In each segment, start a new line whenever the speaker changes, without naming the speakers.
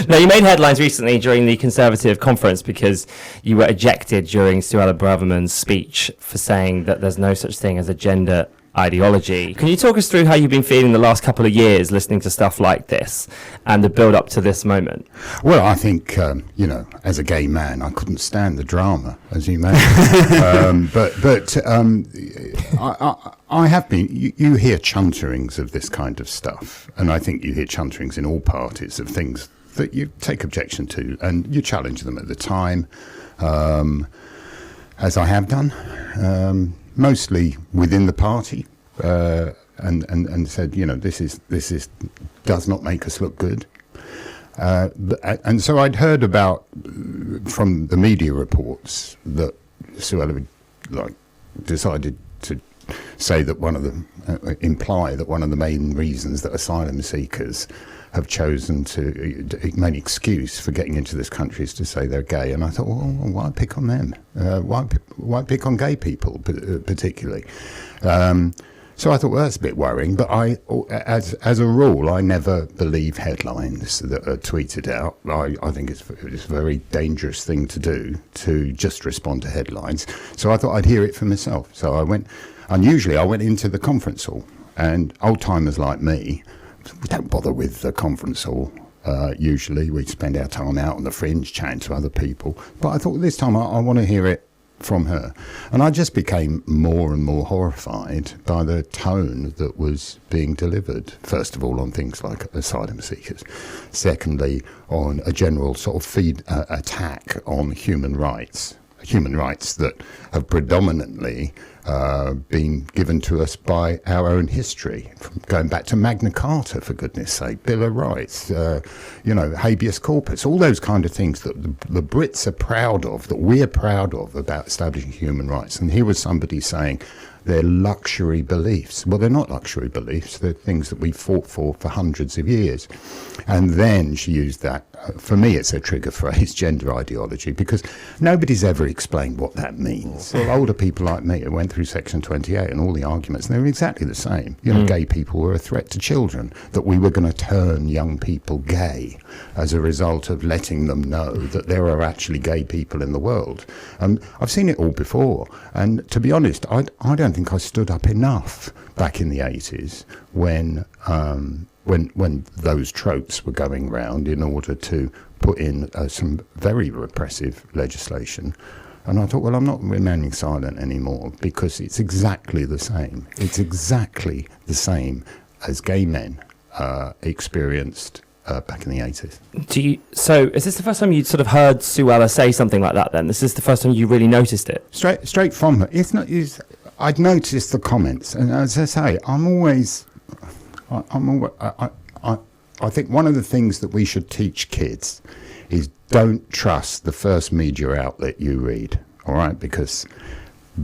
No, you made headlines recently during the Conservative conference because you were ejected during Suella Braverman's speech for saying that there's no such thing as a gender ideology. Can you talk us through how you've been feeling the last couple of years listening to stuff like this and the build up to this moment?
Well, I think, as a gay man, I couldn't stand the drama, as you may. I have been, you hear chunterings of this kind of stuff, and I think you hear chunterings in all parties of things that you take objection to, and you challenge them at the time, as I have done. Mostly within the party, and said, this does not make us look good. And so I'd heard about from the media reports that Suella decided to say that imply that one of the main reasons that asylum seekers have chosen to main excuse for getting into this country is to say they're gay. And I thought, well, why pick on them? Why pick on gay people particularly? So I thought, well, that's a bit worrying. But as a rule, I never believe headlines that are tweeted out. I think it's a very dangerous thing to do, to just respond to headlines. So I thought I'd hear it for myself. So I went into the conference hall, and old timers like me, we don't bother with the conference hall. Usually we spend our time out on the fringe chatting to other people. But I thought this time I want to hear it from her. And I just became more and more horrified by the tone that was being delivered. First of all, on things like asylum seekers. Secondly, on a general sort of attack on human rights that have predominantly been given to us by our own history, from going back to Magna Carta, for goodness sake, Bill of Rights, habeas corpus, all those kind of things that the Brits are proud of, that we're proud of about establishing human rights. And here was somebody saying they're luxury beliefs. Well, they're not luxury beliefs. They're things that we fought for hundreds of years. And then she used that. For me, it's a trigger phrase, gender ideology, because nobody's ever explained what that means. Well, older people like me who went through Section 28 and all the arguments, they were exactly the same. Gay people were a threat to children, that we were going to turn young people gay as a result of letting them know that there are actually gay people in the world. I've seen it all before. And to be honest, I don't think I stood up enough back in the 80s when those tropes were going round in order to put in some very repressive legislation. And I thought, well, I'm not remaining silent anymore, because it's exactly the same. It's exactly the same as gay men experienced back in the 80s.
So is this the first time you sort of heard Suella say something like that then? This is the first time you really noticed it?
Straight from her. I'd noticed the comments. And as I say, I think one of the things that we should teach kids is don't trust the first media outlet you read, all right? Because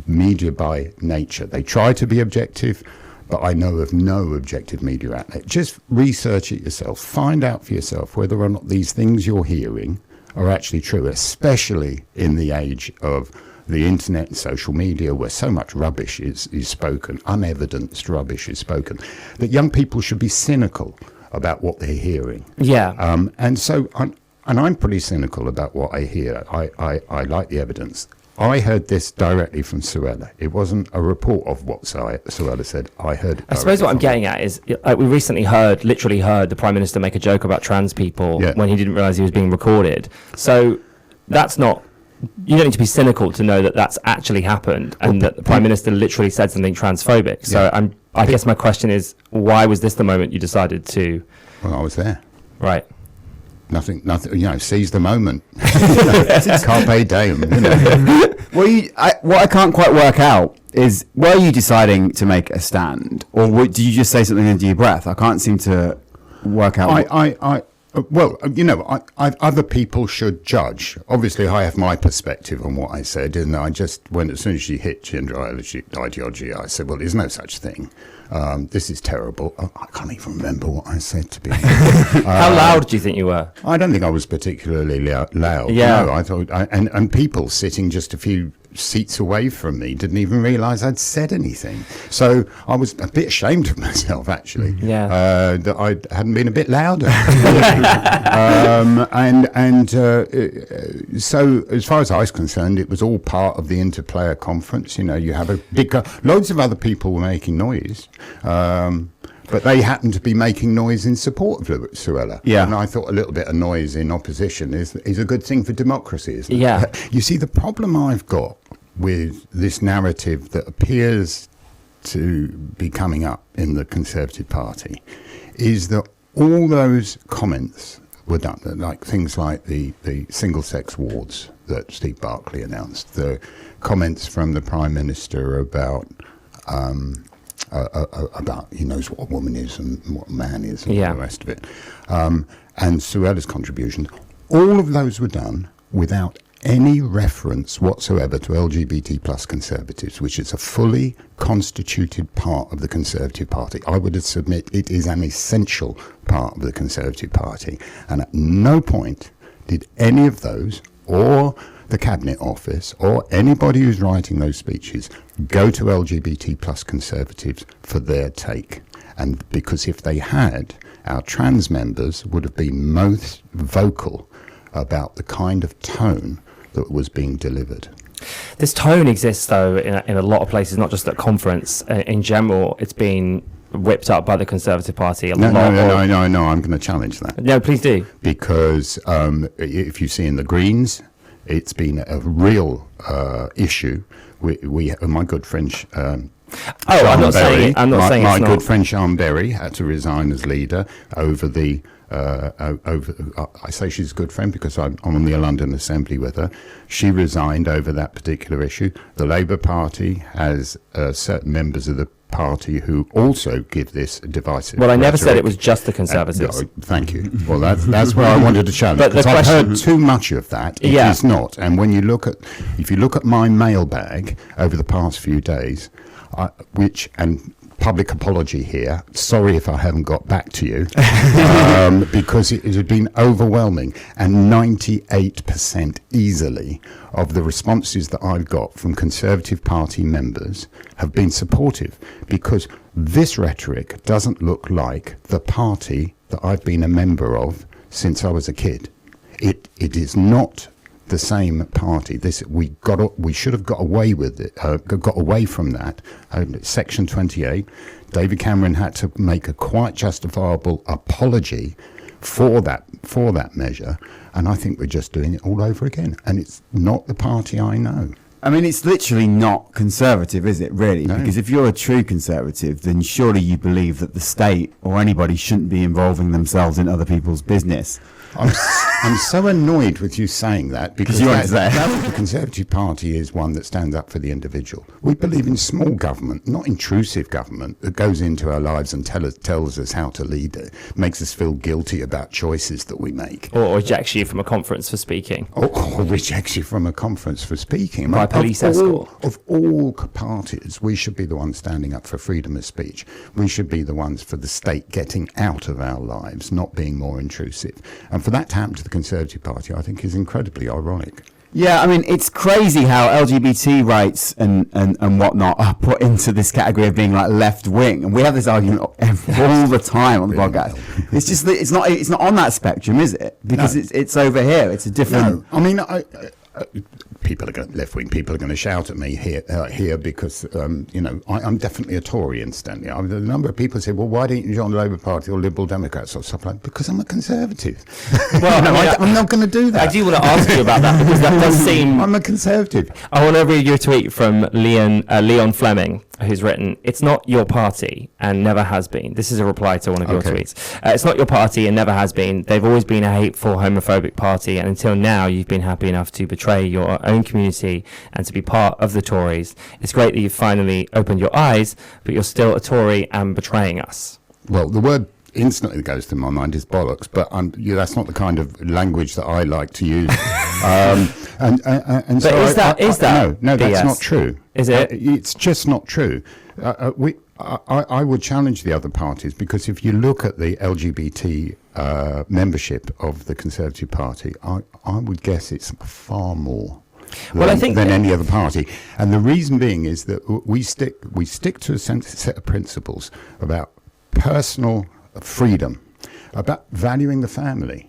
media by nature, they try to be objective, but I know of no objective media outlet. Just research it yourself. Find out for yourself whether or not these things you're hearing are actually true, especially in the age of the internet and social media, where so much rubbish is spoken, unevidenced rubbish is spoken, that young people should be cynical about what they're hearing.
Yeah.
And I'm pretty cynical about what I hear. I like the evidence. I heard this directly from Suella. It wasn't a report of what Suella said. I heard it.
I suppose what I'm getting at is, we recently literally heard the Prime Minister make a joke about trans people when he didn't realise he was being recorded. So that's not... You don't need to be cynical to know that that's actually happened, and that the Prime Minister literally said something transphobic. So I guess my question is, why was this the moment you decided to...
Well, I was there.
Right.
Nothing, seize the moment. Carpe diem,
What I can't quite work out is, were you deciding to make a stand, or did you just say something under your breath? I can't seem to work out. Other people should judge. Obviously, I have my perspective on what I said, and I just as soon as she hit gender ideology, I said, well, there's no such thing. This is terrible. I can't even remember what I said, to be honest.
How loud do you think you were?
I don't think I was particularly loud.
Yeah.
No, I thought, and people sitting just a few seats away from me didn't even realise I'd said anything. So I was a bit ashamed of myself, actually, that I hadn't been a bit louder. So as far as I was concerned, it was all part of the interplayer conference. You know, you have a big... loads of other people were making noise. But they happen to be making noise in support of Suella.
Yeah.
And I thought a little bit of noise in opposition is a good thing for democracy, isn't it?
Yeah.
You see, the problem I've got with this narrative that appears to be coming up in the Conservative Party is that all those comments were done, like things like the single-sex wards that Steve Barclay announced, the comments from the Prime Minister about he knows what a woman is and what a man is and all the rest of it, and Suella's contributions, all of those were done without any reference whatsoever to LGBT plus Conservatives, which is a fully constituted part of the Conservative Party. I would submit it is an essential part of the Conservative Party, and at no point did any of those, or the Cabinet Office, or anybody who's writing those speeches, go to LGBT plus Conservatives for their take. And because if they had, our trans members would have been most vocal about the kind of tone that was being delivered.
This tone exists, though, in a lot of places, not just at conference. In general, it's been whipped up by the Conservative Party.
No, I'm going to challenge that.
No, please do.
Because if you see in the Greens, it's been a real issue. We my good friend...
I'm not saying
my
it's
good
not.
friend Sian Berry had to resign as leader over the... I say she's a good friend because I'm on the London Assembly with her. She resigned over that particular issue. The Labour Party has certain members of the party who also give this divisive
Well, I never
rhetoric.
said it was just the Conservatives.
Thank you. Well, that's where I wanted to challenge.
But the
because I've
question-
heard too much of that. It is not. And when you look at, if you look at my mailbag over the past few days, and public apology here, sorry if I haven't got back to you, because it has been overwhelming, and 98% easily of the responses that I've got from Conservative Party members have been supportive, because this rhetoric doesn't look like the party that I've been a member of since I was a kid. It is not the same party. We should have got away with it. Got away from that. Section 28. David Cameron had to make a quite justifiable apology for that measure, and I think we're just doing it all over again. And it's not the party I know.
I mean, it's literally not Conservative, is it, really?
No.
Because if you're a true Conservative, then surely you believe that the state or anybody shouldn't be involving themselves in other people's business.
I'm so annoyed with you saying that, because the Conservative Party is one that stands up for the individual. We believe in small government, not intrusive government that goes into our lives and tells us how to lead it, makes us feel guilty about choices that we make.
Or ejects you from a conference for speaking.
Or rejects you from a conference for speaking.
By police escort.
Of all parties, we should be the ones standing up for freedom of speech. We should be the ones for the state getting out of our lives, not being more intrusive. And for that to happen to the Conservative Party, I think is incredibly ironic.
Yeah, I mean, it's crazy how LGBT rights and whatnot are put into this category of being like left wing, and we have this argument all the time on the podcast. It's just that it's not on that spectrum, is it? Because it's over here. It's a different.
No, I mean, left wing people are going to shout at me here because I'm definitely a Tory instantly. A number of people say, well, why don't you join the Labour Party or Liberal Democrats or stuff like that? Because I'm a Conservative. Well, I'm not going to do that.
I do want to ask you about that, because that does seem...
I'm a Conservative.
I want to read your tweet from Leon Fleming, who's written, "It's not your party and never has been." This is a reply to one of your tweets. "It's not your party and never has been. They've always been a hateful, homophobic party, and until now you've been happy enough to betray your own community and to be part of the Tories. It's great that you've finally opened your eyes, but you're still a Tory and betraying us."
Well, the word instantly that goes to my mind is bollocks, but that's not the kind of language that I like to use.
But
so
is that
no, that's
BS?
not true.
Is it?
It's just not true. I would challenge the other parties, because if you look at the LGBT membership of the Conservative Party, I would guess it's far more than any other party. And the reason being is that we stick to a set of principles about personal freedom, about valuing the family.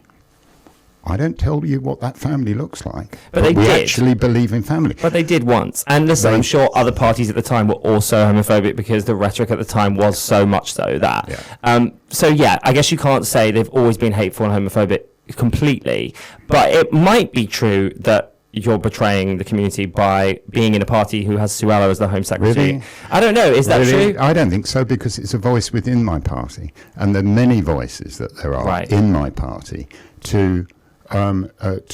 I don't tell you what that family looks like, but we actually believe in family.
But they did once. And listen, I'm sure other parties at the time were also homophobic because the rhetoric at the time was so much so that. Yeah. I guess you can't say they've always been hateful and homophobic completely, but it might be true that you're betraying the community by being in a party who has Suella as the Home Secretary. Really? I don't know. Is that true?
I don't think so, because it's a voice within my party, and there are many voices that there are in my party to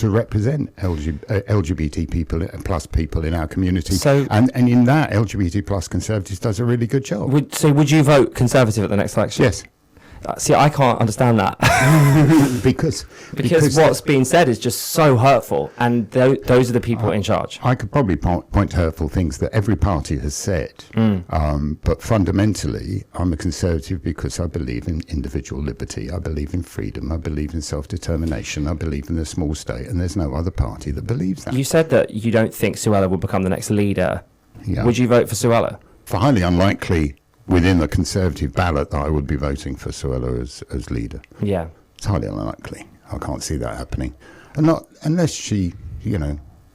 represent LGBT people in our community. So, and in that, LGBT plus Conservatives does a really good job.
Would you vote Conservative at the next election?
Yes.
See, I can't understand that.
because
what's being said is just so hurtful, and those are the people in charge.
I could probably point to hurtful things that every party has said, but fundamentally, I'm a Conservative because I believe in individual liberty, I believe in freedom, I believe in self-determination, I believe in the small state, and there's no other party that believes that.
You said that you don't think Suella will become the next leader. Yeah. Would you vote for Suella?
Highly unlikely. Within the Conservative ballot, I would be voting for Suella as leader.
Yeah.
It's highly unlikely. I can't see that happening. And not unless she,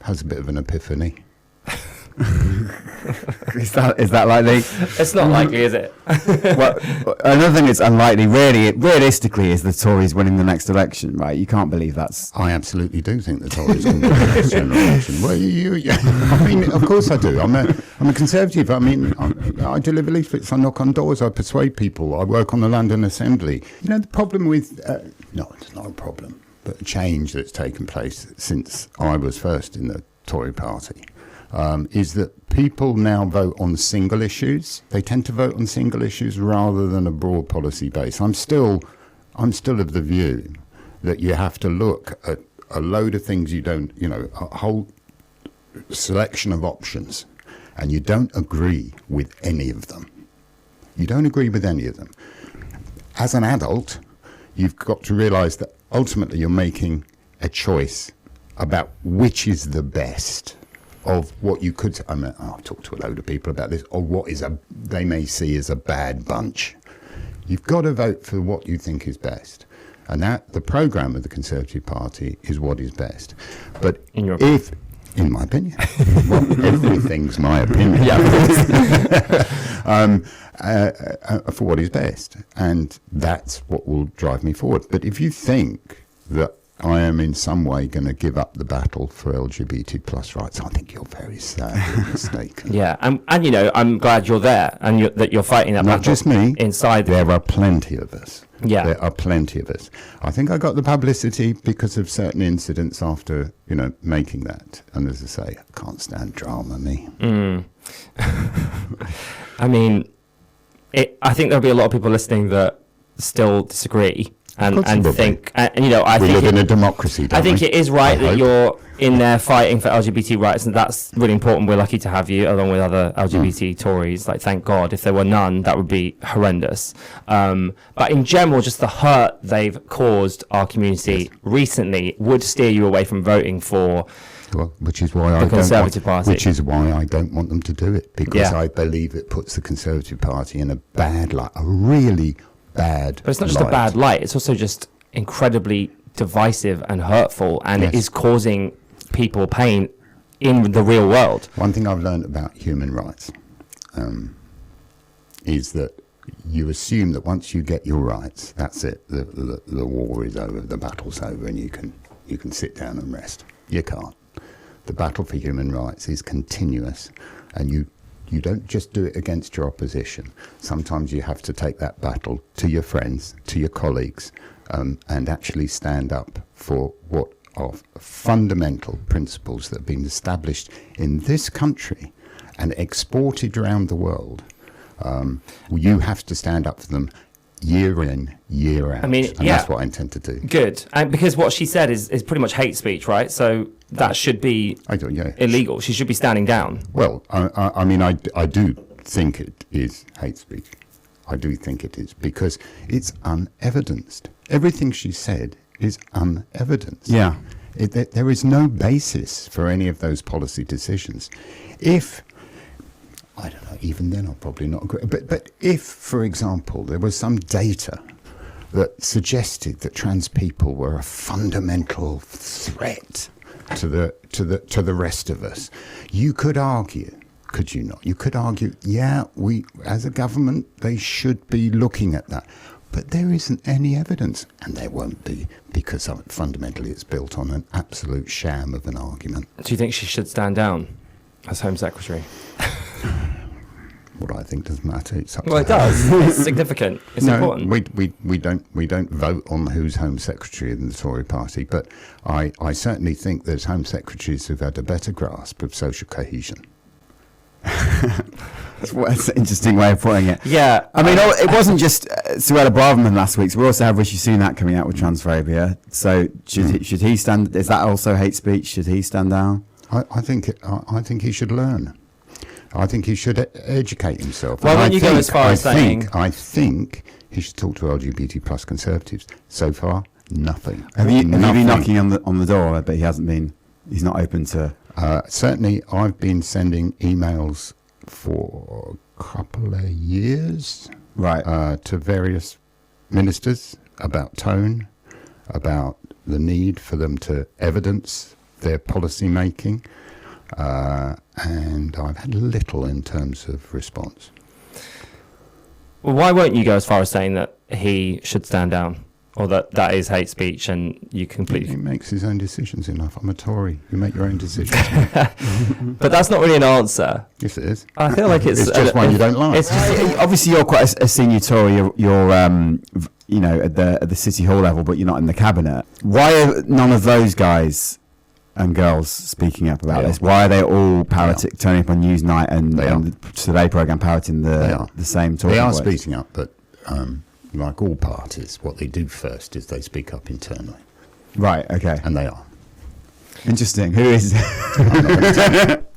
has a bit of an epiphany.
Is that likely?
It's not likely, is it?
Well, another thing that's unlikely, realistically, is the Tories winning the next election, right? You can't believe that's...
I absolutely do think the Tories will win the next general election. Well, I mean, of course I do. I'm a Conservative. I mean, I deliver leaflets, I knock on doors, I persuade people, I work on the London Assembly. The problem with... no, it's not a problem, but a change that's taken place since I was first in the Tory party... is that people now vote on single issues. They tend to vote on single issues rather than a broad policy base. I'm still of the view that you have to look at a load of things a whole selection of options, and you don't agree with any of them. You don't agree with any of them. As an adult, you've got to realise that ultimately you're making a choice about which is the best of what you could... I've talked to a load of people about this, or what they may see as a bad bunch. You've got to vote for what you think is best. And that the programme of the Conservative Party is what is best. But in my opinion, well, everything's my opinion. For what is best. And that's what will drive me forward. But if you think that I am in some way going to give up the battle for LGBT plus rights, I think you're very sadly mistaken.
Yeah, and I'm glad you're there and that you're fighting that battle.
Not just me.
Inside.
There are plenty of us.
Yeah.
There are plenty of us. I think I got the publicity because of certain incidents after, making that. And as I say, I can't stand drama, me.
I mean, I think there'll be a lot of people listening that still disagree. And think, I
we
think
live in a democracy.
I think it is right that you're in there fighting for LGBT rights, and that's really important. We're lucky to have you along with other LGBT Tories. Like, thank God. If there were none, that would be horrendous. But in general, just the hurt they've caused our community recently would steer you away from voting for.
Well, which is why I don't want them to do it, because I believe it puts the Conservative Party in a bad light, a really bad
But it's not just a bad light, it's also just incredibly divisive and hurtful, and it is causing people pain in the real world.
One thing I've learned about human rights is that you assume that once you get your rights, that's it, the war is over, the battle's over, and you can sit down and rest. You can't. The battle for human rights is continuous, and you don't just do it against your opposition. Sometimes you have to take that battle to your friends, to your colleagues, and actually stand up for what are fundamental principles that have been established in this country and exported around the world. You have to stand up for them year in, year out. And that's what I intend to do.
Good. And because what she said is pretty much hate speech, right? So that should be illegal. She should be standing down.
Well, I do think it is hate speech. I do think it is, because it's unevidenced. Everything she said is unevidenced.
Yeah.
There is no basis for any of those policy decisions. If, I don't know, even then I'll probably not agree, but if, for example, there was some data that suggested that trans people were a fundamental threat to the rest of us, you could argue, could you not? You could argue, yeah, we, as a government, they should be looking at that. But there isn't any evidence, and there won't be, because fundamentally it's built on an absolute sham of an argument.
Do you think she should stand down as Home Secretary?
What I think doesn't matter. It's up to
Well, it
her.
does. It's significant. It's important.
We don't vote on who's Home Secretary in the Tory party, but I certainly think there's Home Secretaries who've had a better grasp of social cohesion.
That's an interesting way of putting it.
Yeah.
I mean, it wasn't just Suella Braverman last week. So we also have Rishi Sunak coming out with transphobia. So should he stand? Is that also hate speech? Should he stand down?
I think he should learn. I think he should educate himself.
Well, when you go as far as saying,
I think he should talk to LGBT plus conservatives. So far, nothing.
Have you been knocking on the door? But he hasn't been. He's not open to.
Certainly, I've been sending emails for a couple of years,
Right.
to various ministers about tone, about the need for them to evidence their policy making, and I've had little in terms of response.
well, why won't you go as far as saying that he should stand down? Or that is hate speech and you completely...
He makes his own decisions enough. I'm a Tory. You make your own decisions.
But that's not really an answer.
Yes, it is.
I feel like it's
just one you don't like.
It's just,
Obviously, you're quite a senior Tory. You're at the City Hall level, but you're not in the cabinet. Why are none of those guys and girls speaking up about this? Why are they all turning up on Newsnight and the Today programme parroting the same talking
They are
points?
speaking up, but like all parties, what they do first is they speak up internally.
Right, okay.
And they are.
Interesting. Who is...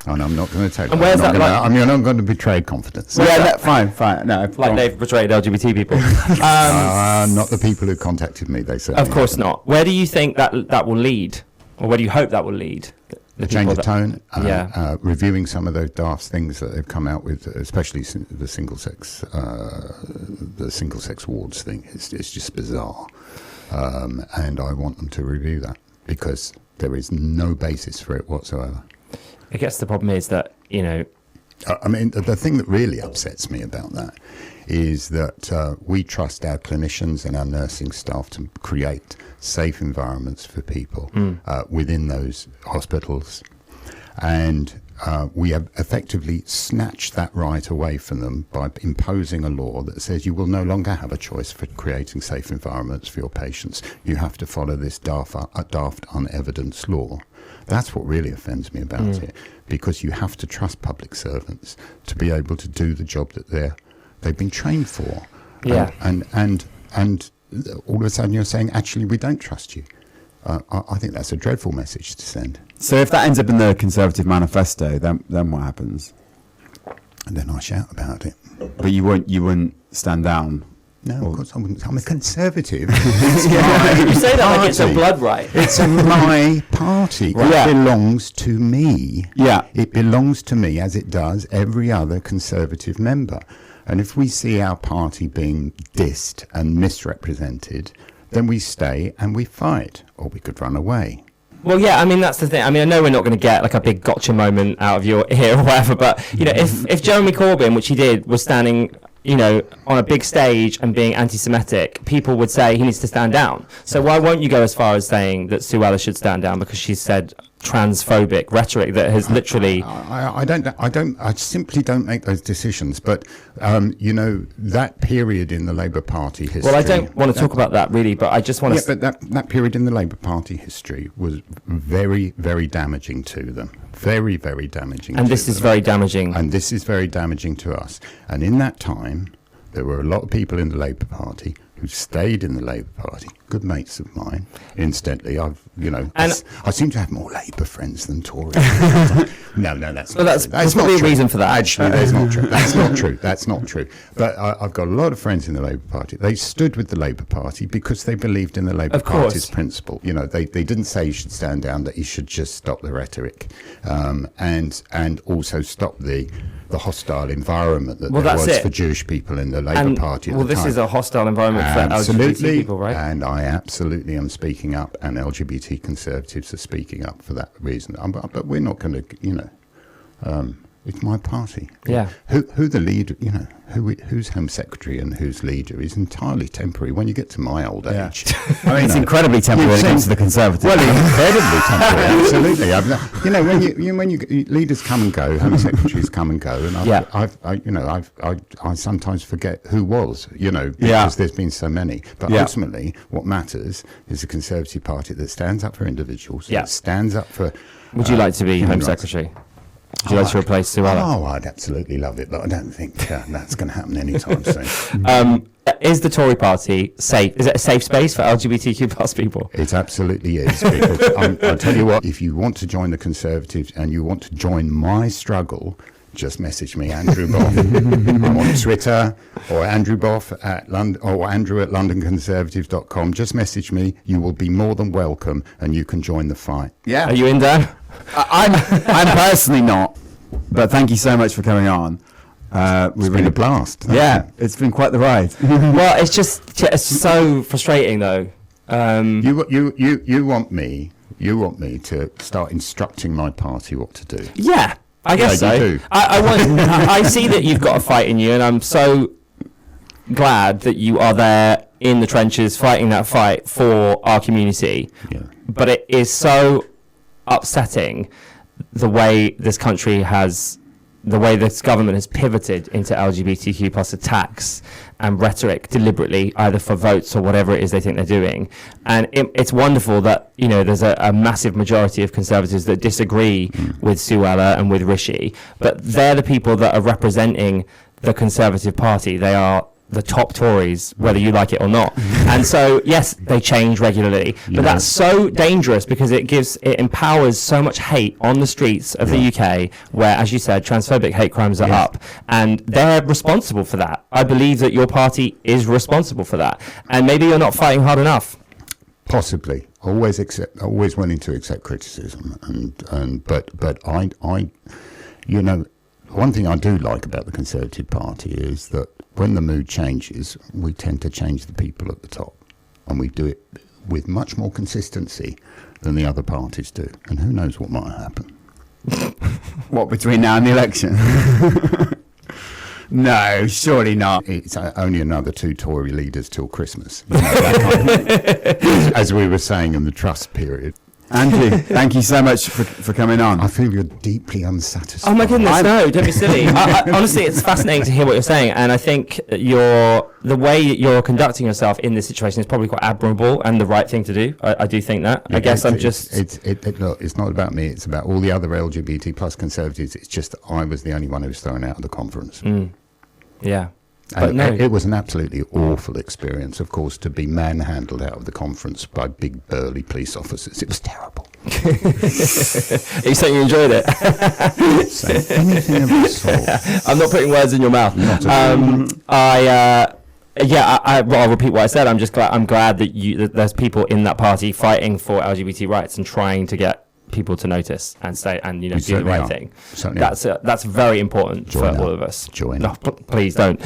I'm not going to tell you.
And where's that
I'm not going to betray confidence.
fine. No,
like they've betrayed LGBT people.
Not the people who contacted me, they said.
Of course not. Where do you think that will lead? Or where do you hope that will lead?
The change of tone,
yeah.
reviewing some of those daft things that they've come out with, especially the single sex wards thing. It's just bizarre, and I want them to review that because there is no basis for it whatsoever.
I guess the problem is that
I mean, the thing that really upsets me about that is that we trust our clinicians and our nursing staff to create safe environments for people within those hospitals. And we have effectively snatched that right away from them by imposing a law that says you will no longer have a choice for creating safe environments for your patients. You have to follow this daft unevidenced law. That's what really offends me about it, because you have to trust public servants to be able to do the job that they've been trained for.
Yeah.
And all of a sudden you're saying, actually, we don't trust you. I think that's a dreadful message to send.
So if that ends up in the Conservative manifesto, then what happens?
And then I shout about it.
But you wouldn't stand down.
No, of course I wouldn't. I'm a Conservative.
you say that like it's a blood right.
It's my party.
Right.
It belongs to me.
Yeah.
It belongs to me as it does every other Conservative member. And if we see our party being dissed and misrepresented, then we stay and we fight, or we could run away.
Well, yeah, I mean, that's the thing. I mean, I know we're not going to get like a big gotcha moment out of your ear or whatever, but, if Jeremy Corbyn, which he did, was standing, on a big stage and being anti-Semitic, people would say he needs to stand down. So why won't you go as far as saying that Suella should stand down because she said transphobic rhetoric that has literally...
I simply don't make those decisions. But, that period in the Labour Party history...
Well, I don't want to talk about that really, but I just want to...
Yeah, but that period in the Labour Party history was very, very damaging to them. Very, very damaging.
And this is very damaging.
And this is very damaging to us. And in that time, there were a lot of people in the Labour Party who stayed in the Labour Party, good mates of mine. Incidentally, I've I seem to have more Labour friends than Tory. No, that's not
Well, that's
true.
there's probably a reason for that.
Actually, that's not true. That's not true. That's not true. But I've got a lot of friends in the Labour Party. They stood with the Labour Party because they believed in the Labour Party's principle. They didn't say he should stand down, that he should just stop the rhetoric, and also stop the hostile environment that there was for Jewish people in the Labour Party at the time.
This is a hostile environment for LGBT people, right?
And I absolutely am speaking up, and LGBT conservatives are speaking up for that reason. But we're not going to, it's my party.
Yeah.
Who the leader, who's Home Secretary and who's leader is entirely temporary when you get to my old age.
I mean, it's incredibly temporary when it comes to the Conservatives.
Well, incredibly temporary, absolutely. When leaders come and go, Home Secretaries come and go, and I sometimes forget who was, because there's been so many. But ultimately, what matters is a Conservative Party that stands up for individuals, that stands up for.
Would you like to be Home Secretary? Would you like to replace Suella?
Oh, I'd absolutely love it, but I don't think that's going to happen anytime soon.
Is the Tory party safe? Is it a safe space for LGBTQ plus people?
It absolutely is. Because I'll tell you what, if you want to join the Conservatives and you want to join my struggle, just message me, Andrew Boff. I'm on Twitter, or Andrew Boff at Andrew at LondonConservatives.com. Just message me. You will be more than welcome, and you can join the fight.
Yeah.
Are you in, Dan?
I'm personally not, but thank you so much for coming on.
It's been a blast.
Yeah, it's been quite the ride.
Well, it's so frustrating though.
You want me to start instructing my party what to do?
Yeah, I guess so.
You do.
I see that you've got a fight in you, and I'm so glad that you are there in the trenches fighting that fight for our community.
Yeah.
But it is so upsetting the way this country has, the way this government has pivoted into LGBTQ plus attacks and rhetoric deliberately, either for votes or whatever it is they think they're doing. And it's wonderful that, there's a massive majority of Conservatives that disagree with Suella and with Rishi, but they're the people that are representing the Conservative Party. They are the top Tories, whether you like it or not. And so, yes, they change regularly, but that's so dangerous because it empowers so much hate on the streets of the UK, where, as you said, transphobic hate crimes are up, and they're responsible for that. I believe that your party is responsible for that, and maybe you're not fighting hard enough.
Possibly. Always willing to accept criticism, but I one thing I do like about the Conservative Party is that when the mood changes, we tend to change the people at the top, and we do it with much more consistency than the other parties do. And who knows what might happen?
What, between now and the election? No, surely not.
It's only another 2 Tory leaders till Christmas, as we were saying in the trust period.
Andrew, thank you so much for coming on.
I feel you're deeply unsatisfied.
Oh my goodness, no, don't be silly. Honestly, it's fascinating to hear what you're saying, and I think the way you're conducting yourself in this situation is probably quite admirable and the right thing to do. I do think that. I guess I'm just...
Look, it's not about me, it's about all the other LGBT plus Conservatives. It's just that I was the only one who was thrown out of the conference.
Yeah.
And it was an absolutely awful experience, of course, to be manhandled out of the conference by big burly police officers. It was terrible.
Are you saying you enjoyed it?
Anything of the sort.
I'm not putting words in your mouth. I'll repeat what I said. I'm glad that there's people in that party fighting for LGBT rights and trying to get people to notice and say and do the right thing. That's very important for all of us.
Join.
No, please don't.